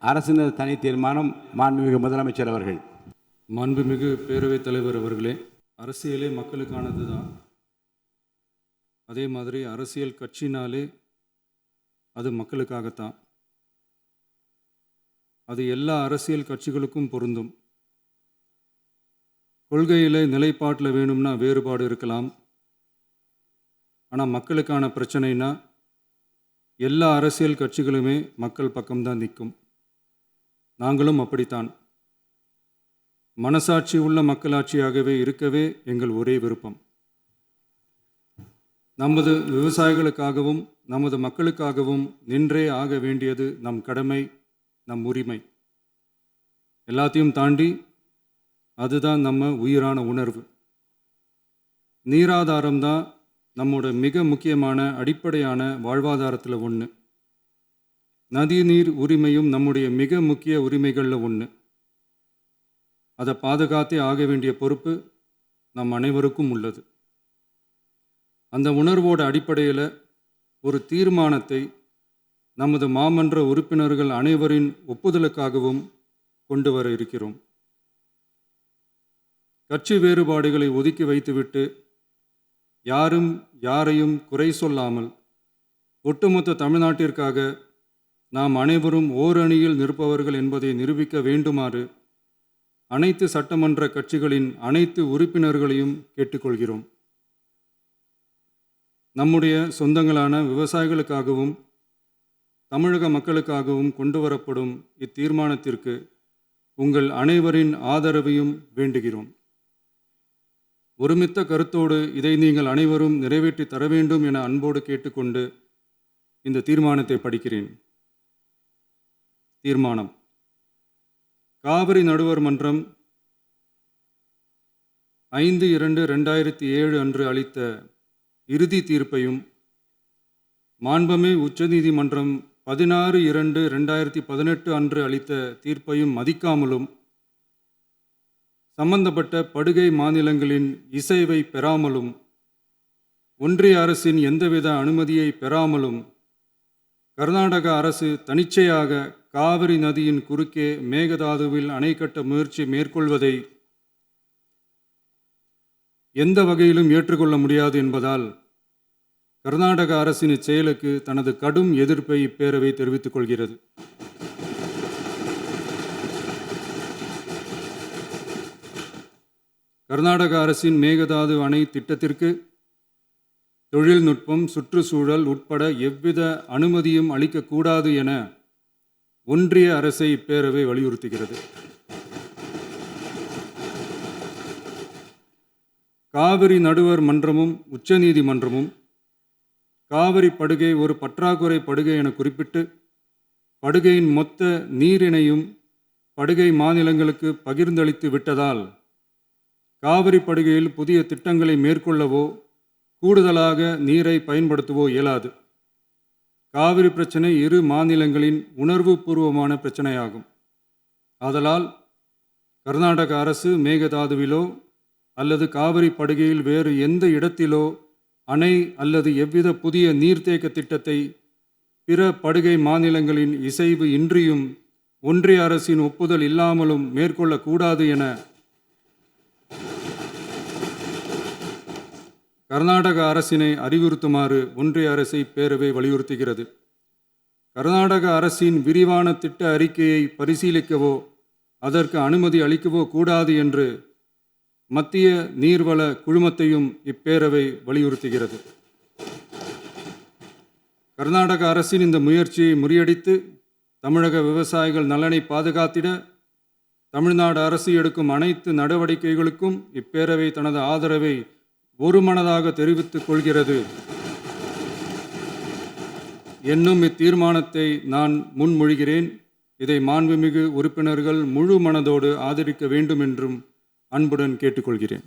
அரசினர் தனி தீர்மானம். மாண்புமிகு முதலமைச்சர் அவர்கள். மாண்புமிகு பேரவைத் தலைவர் அவர்களே, அரசியலே மக்களுக்கானது தான். அதே மாதிரி அரசியல் கட்சினாலே அது மக்களுக்காகத்தான். அது எல்லா அரசியல் கட்சிகளுக்கும் பொருந்தும். கொள்கையில் நிலைப்பாட்டில் வேணும்னா வேறுபாடு இருக்கலாம். ஆனால் மக்களுக்கான பிரச்சனைனா எல்லா அரசியல் கட்சிகளுமே மக்கள் பக்கம்தான் நிற்கும். நாங்களும் அப்படித்தான். மனசாட்சி உள்ள மக்களாட்சியாகவே இருக்கவே எங்கள் ஒரே விருப்பம். நமது விவசாயிகளுக்காகவும் நமது மக்களுக்காகவும் நின்றே ஆக வேண்டியது நம் கடமை, நம் உரிமை. எல்லாத்தையும் தாண்டி அதுதான் நம்ம உயிரான உணர்வு. நீராதாரம்தான் நம்மோட மிக முக்கியமான அடிப்படையான வாழ்வாதாரத்தில் ஒன்று. நதிநீர் உரிமையும் நம்முடைய மிக முக்கிய உரிமைகளில் ஒன்று. அதை பாதுகாத்தே ஆக வேண்டிய பொறுப்பு நம் அனைவருக்கும் உள்ளது. அந்த உணர்வோட அடிப்படையில் ஒரு தீர்மானத்தை நமது மாமன்ற உறுப்பினர்கள் அனைவரின் ஒப்புதலுக்காகவும் கொண்டு வர இருக்கிறோம். கட்சி வேறுபாடுகளை ஒதுக்கி வைத்துவிட்டு யாரும் யாரையும் குறை சொல்லாமல் ஒட்டுமொத்த தமிழ்நாட்டிற்காக நாம் அனைவரும் ஓரணியில் நிற்பவர்கள் என்பதை நிரூபிக்க வேண்டுமாறு அனைத்து சட்டமன்ற கட்சிகளின் அனைத்து உறுப்பினர்களையும் கேட்டுக்கொள்கிறோம். நம்முடைய சொந்தங்களான விவசாயிகளுக்காகவும் தமிழக மக்களுக்காகவும் கொண்டு வரப்படும் இத்தீர்மானத்திற்கு உங்கள் அனைவரின் ஆதரவையும் வேண்டுகிறோம். ஒருமித்த கருத்தோடு இதை நீங்கள் அனைவரும் நிறைவேற்றி தர வேண்டும் என அன்போடு கேட்டுக்கொண்டு இந்த தீர்மானத்தை படிக்கிறேன். தீர்மானம்: காவிரி நடுவர் மன்றம் 5/2/2007 அன்று அளித்த இறுதி தீர்ப்பையும் மாண்புமிகு உச்சநீதிமன்றம் 16/2/2018 அன்று அளித்த தீர்ப்பையும் மதிக்காமலும் சம்பந்தப்பட்ட படுகை மாநிலங்களின் இசைவை பெறாமலும் ஒன்றிய அரசின் எந்தவித அனுமதியை பெறாமலும் கர்நாடக அரசு தனிச்சையாக காவிரி நதியின் குறுக்கே மேகதாதுவில் அணை கட்ட முயற்சி மேற்கொள்வதை எந்த வகையிலும் ஏற்றுக்கொள்ள முடியாது என்பதால் கர்நாடக அரசின் இச்செயலுக்கு தனது கடும் எதிர்ப்பை இப்பேரவை தெரிவித்துக் கொள்கிறது. கர்நாடக அரசின் மேகதாது அணை திட்டத்திற்கு தொழில்நுட்பம், சுற்றுச்சூழல் உட்பட எவ்வித அனுமதியும் அளிக்கக்கூடாது என ஒன்றிய அரசை இப்பேரவை வலியுறுத்துகிறது. காவிரி நடுவர் மன்றமும் உச்சநீதிமன்றமும் காவிரி படுகை ஒரு பற்றாக்குறை படுகை என குறிப்பிட்டு படுகையின் மொத்த நீரினையும் படுகை மாநிலங்களுக்கு பகிர்ந்தளித்து விட்டதால் காவிரி படுகையில் புதிய திட்டங்களை மேற்கொள்ளவோ கூடுதலாக நீரை பயன்படுத்தவோ இயலாது. காவிரி பிரச்சனை இரு மாநிலங்களின் உணர்வு பூர்வமான பிரச்சனையாகும். ஆதலால் கர்நாடக அரசு மேகதாதுவிலோ அல்லது காவிரி படுகையில் வேறு எந்த இடத்திலோ அணை அல்லது எவ்வித புதிய நீர்த்தேக்க திட்டத்தை பிற படுகை மாநிலங்களின் இசைவு இன்றியும் ஒன்றிய அரசின் ஒப்புதல் இல்லாமலும் மேற்கொள்ளக்கூடாது என கர்நாடக அரசினை அறிவுறுத்துமாறு ஒன்றிய அரசை பேரவை வலியுறுத்துகிறது. கர்நாடக அரசின் விரிவான திட்ட அறிக்கையை பரிசீலிக்கவோ அதற்கு அனுமதி அளிக்கவோ கூடாது என்று மத்திய நீர்வள குழுமத்தையும் இப்பேரவை வலியுறுத்துகிறது. கர்நாடக அரசின் இந்த முயற்சியை முறியடித்து தமிழக விவசாயிகள் நலனை பாதுகாத்திட தமிழ்நாடு அரசு எடுக்கும் அனைத்து நடவடிக்கைகளுக்கும் இப்பேரவை தனது ஆதரவை ஒருமனதாக தெரிவித்துக் கொள்கிறது என்னும் இத்தீர்மானத்தை நான் முன்மொழிகிறேன். இதை மாண்புமிகு உறுப்பினர்கள் முழு மனதோடு ஆதரிக்க வேண்டும் என்றும் அன்புடன் கேட்டுக்கொள்கிறேன்.